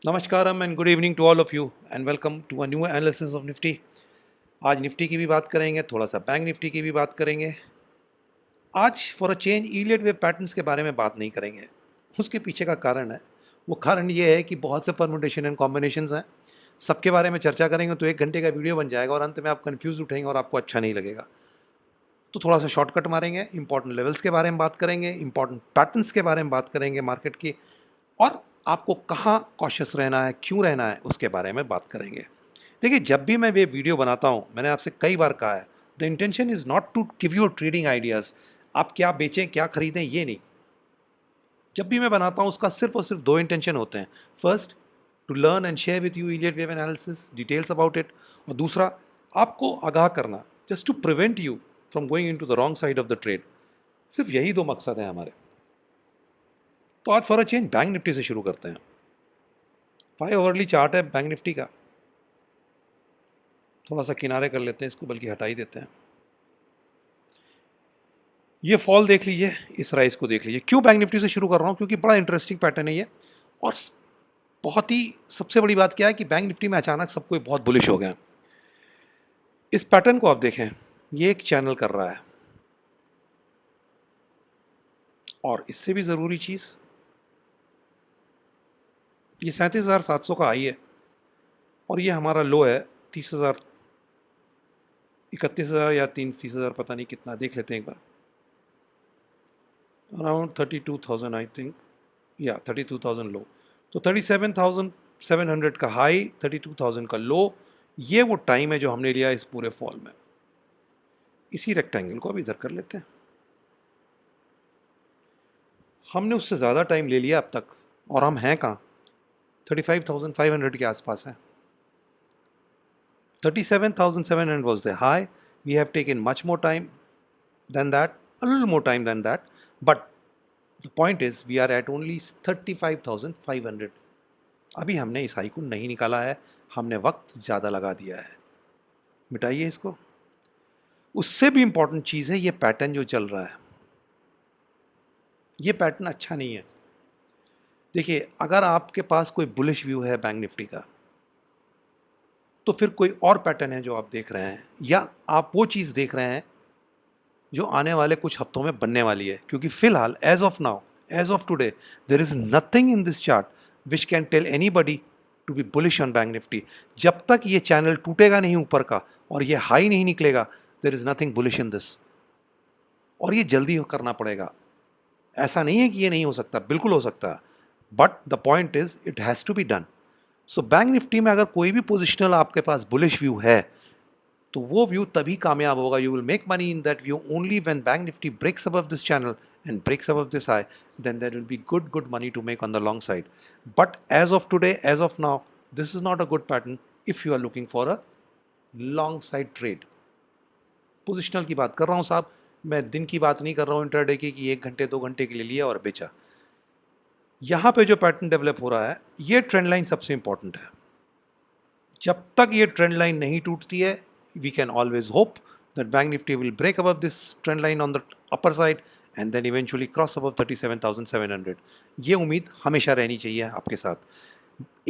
नमस्कारम and good evening to all of you and welcome to a new analysis of Nifty. आज Nifty की भी बात करेंगे, थोड़ा सा बैंक निफ्टी की भी बात करेंगे। आज for a change Elliott wave patterns के बारे में बात नहीं करेंगे। उसके पीछे का कारण है, वो कारण ये है कि बहुत से परमुटेशन एंड कॉम्बिनेशंस हैं। सबके बारे में चर्चा करेंगे तो 1 घंटे का वीडियो बन जाएगा और अंत में आप कंफ्यूज उठेंगे और आपको अच्छा नहीं लगेगा। तो थोड़ा सा शॉर्टकट मारेंगे, इंपॉर्टेंट लेवल्स के बारे में बात करेंगे, इंपॉर्टेंट पैटर्न्स के बारे में बात करेंगे मार्केट की, और आपको कहाँ कॉशियस रहना है, क्यों रहना है, उसके बारे में बात करेंगे। देखिए, जब भी मैं ये वीडियो बनाता हूँ, मैंने आपसे कई बार कहा है, the intention is not to give you trading ideas. आप क्या बेचें, क्या खरीदें, ये नहीं। जब भी मैं बनाता हूँ उसका सिर्फ और सिर्फ 2 इंटेंशन होते हैं। First, to learn and share with you Elliott wave analysis details about it, और दूसरा, आपको आगाह करना, just to prevent you from going into the wrong side of the trade. सिर्फ यही 2 मकसद हैं हमारे। तो आज for a change bank Nifty से शुरू करते हैं। 5 आवरली चार्ट है बैंक निफ्टी का। थोड़ा सा किनारे कर लेते हैं इसको, बल्कि हटा ही देते हैं। ये फॉल देख लीजिए, इस राइज को देख लीजिए। क्यों बैंक निफ्टी से शुरू कर रहा हूँ? क्योंकि बड़ा इंटरेस्टिंग पैटर्न है ये। और बहुत ही सबसे बड़ी बात क्या है कि बैंक निफ्टी में अचानक सब कोई बहुत बुलिश हो गया। इस पैटर्न को आप देखें, ये एक चैनल कर रहा है, और इससे भी ज़रूरी चीज़, ये 37,700 का हाई है और ये हमारा लो है 30,000, 31,000 या 30,000, पता नहीं कितना, देख लेते हैं एक बार। अराउंड 32,000 आई थिंक, या 32,000 लो। तो 37,700 का हाई, 32,000 का लो, ये वो टाइम है जो हमने लिया इस पूरे फॉल में। इसी रेक्टेंगल को अब इधर कर लेते हैं। हमने उससे ज़्यादा टाइम ले लिया अब तक, और हम हैं कहाँ? 35,500 के आसपास है। 37,700 was the high. We have taken much more time than that, a little more time than that, but the point is we are at only 35,500. अभी हमने इस हाई को नहीं निकाला है, हमने वक्त ज़्यादा लगा दिया है। मिटाइए इसको। उससे भी इंपॉर्टेंट चीज़ है ये पैटर्न जो चल रहा है, ये पैटर्न अच्छा नहीं है। देखिए, अगर आपके पास कोई बुलिश व्यू है बैंक निफ्टी का, तो फिर कोई और पैटर्न है जो आप देख रहे हैं, या आप वो चीज़ देख रहे हैं जो आने वाले कुछ हफ्तों में बनने वाली है। क्योंकि फिलहाल, as of now, as of today, there is nothing in this chart which can tell anybody to be bullish on bank Nifty. जब तक ये चैनल टूटेगा नहीं ऊपर का और ये हाई नहीं निकलेगा, देर is nothing bullish in this. और ये जल्दी करना पड़ेगा। ऐसा नहीं है कि ये नहीं हो सकता, बिल्कुल हो सकता है, but the point is it has to be done. So bank Nifty में अगर कोई भी पोजिशनल आपके पास बुलिश व्यू है, तो वो व्यू तभी कामयाब होगा। You will make money in that view only when bank Nifty breaks above this channel and breaks above this high, then there will be good money to make on the long side. But as of today, as of now, this is not a good pattern if you are looking for a long side trade. Positional की बात कर रहा हूँ साहब, मैं दिन की बात नहीं कर रहा हूँ इंट्राडे की कि 1 घंटे 2 घंटे के लिए लिया और बेचा। यहाँ पे जो पैटर्न डेवलप हो रहा है, ये ट्रेंड लाइन सबसे इंपॉर्टेंट है। जब तक ये ट्रेंड लाइन नहीं टूटती है, we can always hope that Bank Nifty will break above this trend line on the upper side and then eventually cross above 37,700. ये उम्मीद हमेशा रहनी चाहिए आपके साथ।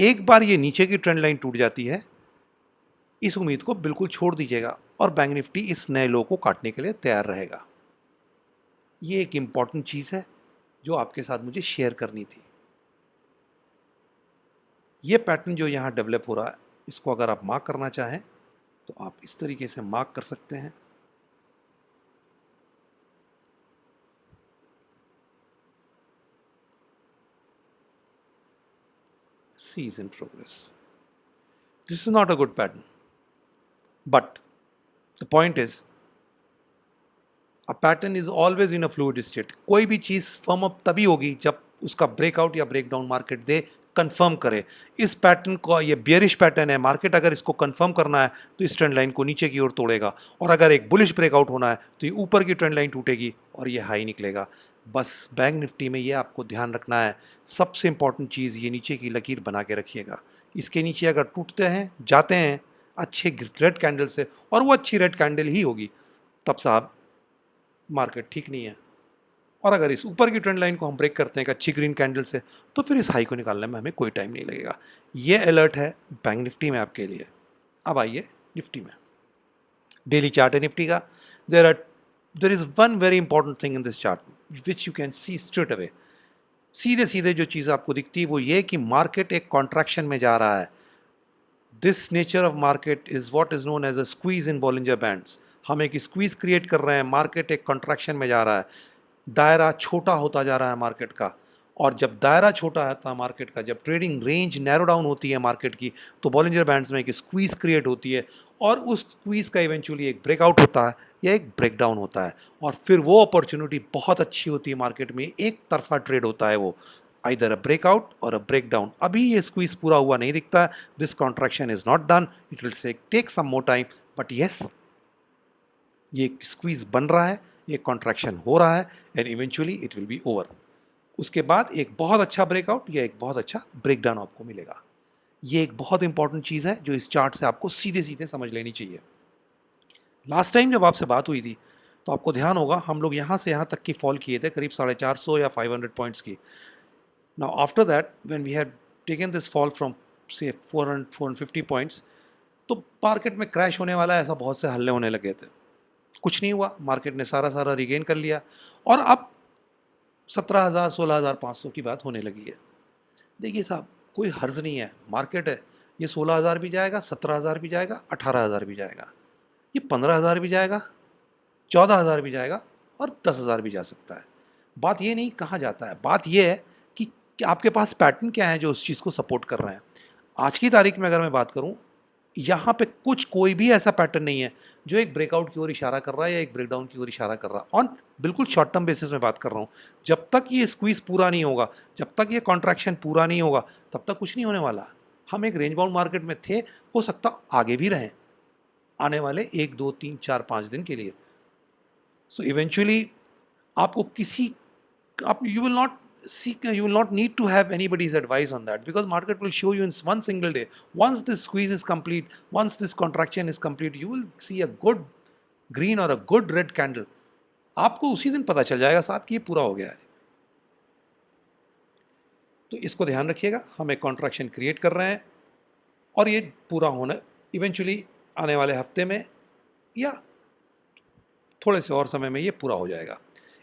एक बार ये नीचे की ट्रेंड लाइन टूट जाती है, इस उम्मीद को बिल्कुल छोड़ दीजिएगा और बैंक निफ्टी इस नए लो को काटने के लिए तैयार रहेगा। ये एक इम्पॉर्टेंट चीज़ है जो आपके साथ मुझे शेयर करनी थी। ये पैटर्न जो यहाँ डेवलप हो रहा है, इसको अगर आप मार्क करना चाहें तो आप इस तरीके से मार्क कर सकते हैं। C is in progress. This is not a good pattern. But the point is, a pattern is always in a fluid state. कोई भी चीज़ फर्म अप तभी होगी जब उसका ब्रेकआउट या ब्रेकडाउन मार्केट दे, कंफर्म करे। इस पैटर्न को, ये बियरिश पैटर्न है, मार्केट अगर इसको कंफर्म करना है तो इस ट्रेंड लाइन को नीचे की ओर तोड़ेगा, और अगर एक बुलिश ब्रेकआउट होना है तो ये ऊपर की ट्रेंड लाइन टूटेगी और ये हाई निकलेगा। बस बैंक निफ्टी में ये आपको ध्यान रखना है। सबसे इंपॉर्टेंट चीज़, ये नीचे की लकीर बना के रखिएगा। इसके नीचे अगर टूटते हैं, जाते हैं अच्छे रेड कैंडल से, और वो अच्छी रेड कैंडल ही होगी, तब साहब मार्केट ठीक नहीं है और अगर इस ऊपर की ट्रेंड लाइन को हम ब्रेक करते हैं एक अच्छी ग्रीन कैंडल से, तो फिर इस हाई को निकालने में हमें कोई टाइम नहीं लगेगा। ये अलर्ट है बैंक निफ्टी में आपके लिए। अब आइए निफ्टी में, डेली चार्ट है निफ्टी का। There is one very important thing in this chart which you can see straight away. सीधे सीधे जो चीज़ आपको दिखती है वो ये कि मार्केट एक कॉन्ट्रैक्शन में जा रहा है। This nature of market is what is known as a squeeze in Bollinger bands. हम एक स्क्वीज क्रिएट कर रहे हैं, मार्केट एक कॉन्ट्रैक्शन में जा रहा है, दायरा छोटा होता जा रहा है मार्केट का। और जब दायरा छोटा होता है मार्केट का, जब ट्रेडिंग रेंज नैरो डाउन होती है मार्केट की, तो बॉलिंजर बैंड्स में एक स्क्वीज क्रिएट होती है और उस स्क्वीज का इवेंचुअली एक ब्रेकआउट होता है या एक ब्रेकडाउन होता है। और फिर वो अपॉर्चुनिटी बहुत अच्छी होती है मार्केट में, एक तरफा ट्रेड होता है वो, आइदर अ ब्रेकआउट और अ ब्रेकडाउन। अभी ये स्क्वीज पूरा हुआ नहीं दिखता है, this contraction is not done, it will take some more time, but yes ये स्क्वीज बन रहा है, ये कॉन्ट्रैक्शन हो रहा है and eventually it will be over. उसके बाद एक बहुत अच्छा ब्रेकआउट या एक बहुत अच्छा ब्रेकडाउन आपको मिलेगा। ये एक बहुत इंपॉर्टेंट चीज़ है जो इस चार्ट से आपको सीधे सीधे समझ लेनी चाहिए। लास्ट टाइम जब आपसे बात हुई थी तो आपको ध्यान होगा हम लोग यहाँ से यहाँ तक की फॉल किए थे, करीब 450 या 500 पॉइंट्स की। Now after that when we had taken this fall from say 400 450 points, तो मार्केट में क्रैश होने वाला है ऐसा बहुत से हल्ले होने लगे थे। कुछ नहीं हुआ, मार्केट ने सारा सारा रिगेन कर लिया और अब 17,000 16,500 की बात होने लगी है। देखिए साहब, कोई हर्ज नहीं है, मार्केट है, ये 16,000 भी जाएगा, 17,000 भी जाएगा, 18,000 भी जाएगा, ये 15,000 भी जाएगा, 14,000 भी जाएगा और 10,000 भी जा सकता है। बात ये नहीं कहाँ जाता है, बात ये है कि आपके पास पैटर्न क्या है जो उस चीज़ को सपोर्ट कर रहे हैं। आज की तारीख में अगर मैं बात करूँ, यहाँ पे कुछ कोई भी ऐसा पैटर्न नहीं है जो एक ब्रेकआउट की ओर इशारा कर रहा है या एक ब्रेकडाउन की ओर इशारा कर रहा है। ऑन बिल्कुल शॉर्ट टर्म बेसिस में बात कर रहा हूँ, जब तक ये स्क्वीज पूरा नहीं होगा, जब तक ये कॉन्ट्रैक्शन पूरा नहीं होगा, तब तक कुछ नहीं होने वाला। हम एक रेंज बाउंड मार्केट में थे, हो सकता आगे भी रहें आने वाले 1 2 3 4 5 दिन के लिए। सो इवेंचुअली आपको किसी आप you will not need to have anybody's advice on that, because market will show you in one single day. Once this squeeze is complete, once this contraction is complete, you will see a good green or a good red candle. आपको उसी दिन पता चल जाएगा साहब कि ये पूरा हो गया है। तो इसको ध्यान रखिएगा, हम एक कॉन्ट्रैक्शन क्रिएट कर रहे हैं और ये पूरा होना इवेंचुअली आने वाले हफ्ते में या थोड़े से और समय में ये पूरा हो जाएगा।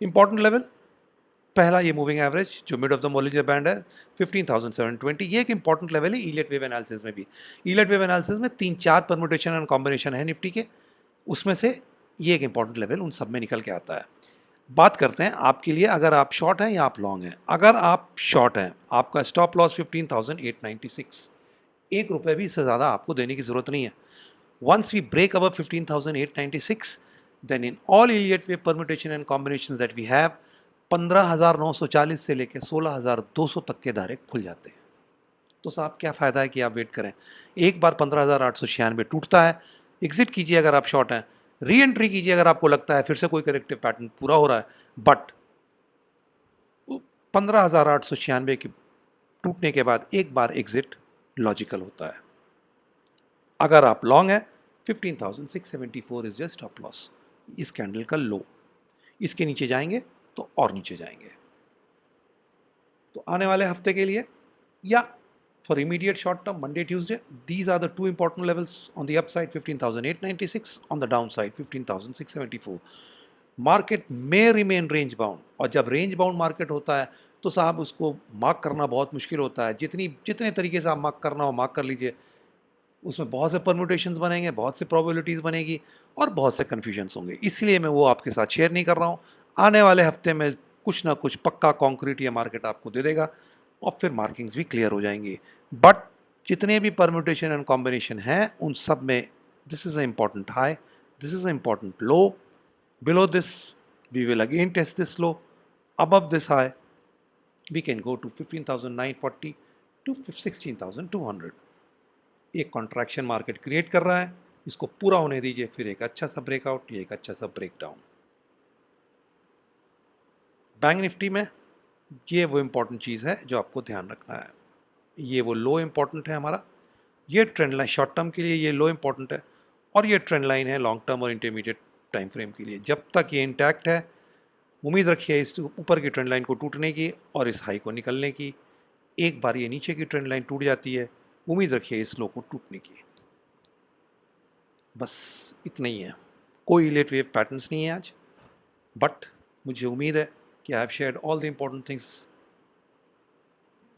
इंपॉर्टेंट लेवल पहला ये मूविंग एवरेज जो mid of the Bollinger band है 15,720, ये एक इंपॉर्टेंट लेवल है ईलियट वेव एनालिसिस में भी। ईलियट वेव एनालिसिस में 3-4 परम्यूटेशन एंड कॉम्बिनेशन है निफ्टी के, उसमें से ये एक इंपॉर्टेंट लेवल उन सब में निकल के आता है। बात करते हैं आपके लिए, अगर आप शॉर्ट हैं या आप लॉन्ग हैं। अगर आप शॉर्ट हैं, आपका स्टॉप लॉस 15,896, ₹1 भी इससे ज़्यादा आपको देने की ज़रूरत नहीं है। Once we break above 15,896, then in all Elliott wave permutation and combination that we have, 15,940 से लेकर 16,200 तक के दायरे खुल जाते हैं। तो साहब क्या फ़ायदा है कि आप वेट करें। एक बार 15,896 टूटता है, एग्जिट कीजिए अगर आप शॉर्ट हैं, री एंट्री कीजिए अगर आपको लगता है फिर से कोई करेक्टिव पैटर्न पूरा हो रहा है। बट 15,896 के टूटने के बाद एक बार एग्जिट लॉजिकल होता है। अगर आप लॉन्ग हैं, 15,674 इज जस्ट स्टॉप लॉस, इस कैंडल का लो। इसके नीचे जाएंगे तो और नीचे जाएंगे। तो आने वाले हफ्ते के लिए या for immediate short term Monday Tuesday, these are the two important levels on the upside 15,896, on the downside 15,674। Market में रिमेन रेंज बाउंड, और जब रेंज बाउंड मार्केट होता है तो साहब उसको मार्क करना बहुत मुश्किल होता है। जितने तरीके से आप मार्क करना हो मार्क कर लीजिए, उसमें बहुत से परम्यूटेशंस बनेंगे, बहुत से प्रोबेबिलिटीज़ बनेगी और बहुत से कन्फ्यूजन्स होंगे। इसलिए मैं वो आपके साथ शेयर नहीं कर रहा हूँ। आने वाले हफ्ते में कुछ ना कुछ पक्का कॉन्क्रीट या मार्केट आपको दे देगा और फिर मार्किंग्स भी क्लियर हो जाएंगी। बट जितने भी परम्यूटेशन एंड कॉम्बिनेशन हैं उन सब में this is a important high, this is a important low, below this we will again test this low, above this high we can go to 15,940 to 16,200। एक contraction market create कर रहा है, इसको पूरा होने दीजिए, फिर एक अच्छा सा ब्रेकआउट या एक अच्छा सा ब्रेकडाउन। बैंक निफ्टी में ये वो इम्पॉर्टेंट चीज़ है जो आपको ध्यान रखना है। ये वो लो इम्पॉर्टेंट है हमारा, ये ट्रेंड लाइन शॉर्ट टर्म के लिए ये लो इम्पॉर्टेंट है और ये ट्रेंड लाइन है लॉन्ग टर्म और इंटरमीडिएट टाइम फ्रेम के लिए। जब तक ये इंटैक्ट है उम्मीद रखिए इस ऊपर की ट्रेंड लाइन को टूटने की और इस हाई को निकलने की। एक बार ये नीचे की ट्रेंड लाइन टूट जाती है, उम्मीद रखिए इस लो को टूटने की। बस इतना ही है, कोई लेट वेव पैटर्न्स नहीं है आज, बट मुझे उम्मीद है कि I have shared all the important things,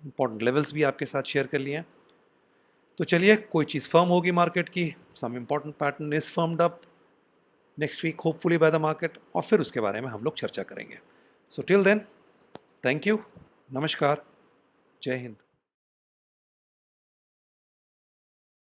important levels भी आपके साथ शेयर कर लिए हैं। तो चलिए, कोई चीज़ फर्म होगी मार्केट की, some important pattern is firmed up next week hopefully by the market, और फिर उसके बारे में हम लोग चर्चा करेंगे। So till then, thank you, नमस्कार, जय हिंद।